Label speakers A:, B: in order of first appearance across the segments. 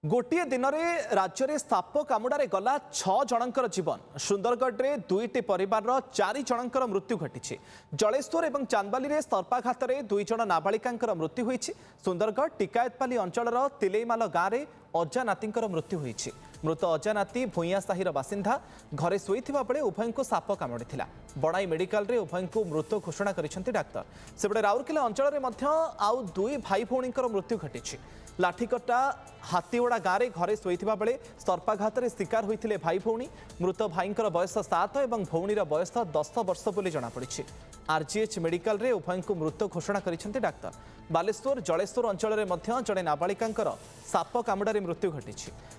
A: गोटे दिन में राज्य में साप कामुड़े गला 6 जनकर जीवन। सुंदरगढ़ में 2टी परिवार 4 जनकर मृत्यु घटी। जलेश्वर और चांदबाली में सर्पाघात में 2 जन नाबालिका मृत्यु होती। सुंदरगढ़ टिकायतपाली अंचल तिलेईमाल गाँव में अजा नाती मृत्यु होती। मृत अजा नाती भूइया साहिर बासिंदा घरे शोइथिबा बेले उभय को साप कामुड़ी। बणाई मेडिकल रे उभय को मृत घोषणा करिसेंति डाक्तर। सेबडे राउरकेला अंचल में आउ 2 भाई भौणी मृत्यु घटी। लाठीकटा हाथीओड़ा गाँव में घरे शोइथिबा बेले सर्पाघात में शिकार होते भाई भौणी। मृत भाई बयस 7 और भौणीर बयस 10 वर्ष बोली जमापड़ी। आरजीएच मेडिकल रे उभय को मृत घोषणा करिसेंति डाक्तर। बालेश्वर जलेश्वर अंचल में जड़े नाबालिका साप कामुड़े मृत्यु घटी।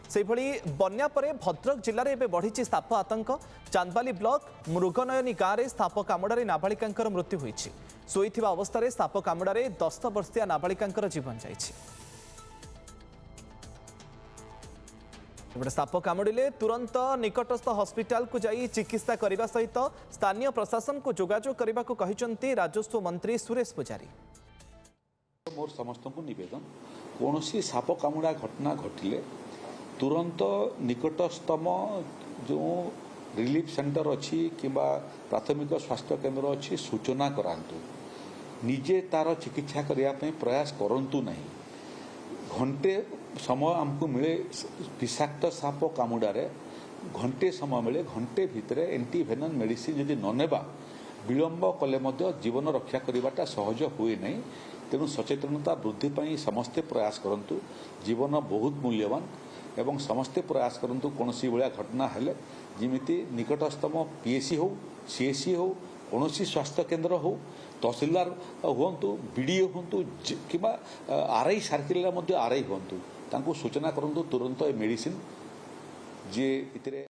A: से बन्या परे भद्रक जिले में बढ़ी साप आतंक। चांदबाली ब्लॉक मृगनयनी गाँव में साप कामुड़े नाबालिका मृत्यु होती। शोइथिबा अवस्था साप कामुड़े 10 वर्षीय नाबालिका जीवन जाइछि। साप कामुड़े तुरंत निकटस्थ हॉस्पिटल को जाई चिकित्सा करने सहित स्थानीय प्रशासन को जोगाजोग करने को कहिसंती राजस्व मंत्री सुरेश पुजारी।
B: मोर समस्त को निवेदन कौन साप कामुड़ा घटना घटिले तुरंत निकटस्थम जो रिलीफ सेंटर अच्छी कि प्राथमिक स्वास्थ्य केन्द्र अच्छी सूचना करांतु। निजे तार चिकित्सा करने प्रयास करंतु नहीं। घंटे समय आमको मिले विषाक्त साप कामुड़े घंटे समय मिले घंटे भितर एंटीवेनम मेडिसिन जदि ननेबा विलंब कले जीवन रक्षा करवाटा सहज हुए नहीं। तेणु सचेतनता वृद्धि पाई समस्ते प्रयास करंतु। जीवन बहुत मूल्यवान एवं समस्ते प्रयास करंतु। कौन सी भाया घटना हेले जिमिति निकटस्थम पीएससी हो सीएससी हो कौन स्वास्थ्य केन्द्र हो तहसीलदार हूँ बीडीओ हूँ कि आरआई सर्किल आरआई हूँ सूचना करूँ तुरंत मेडिसिन जी।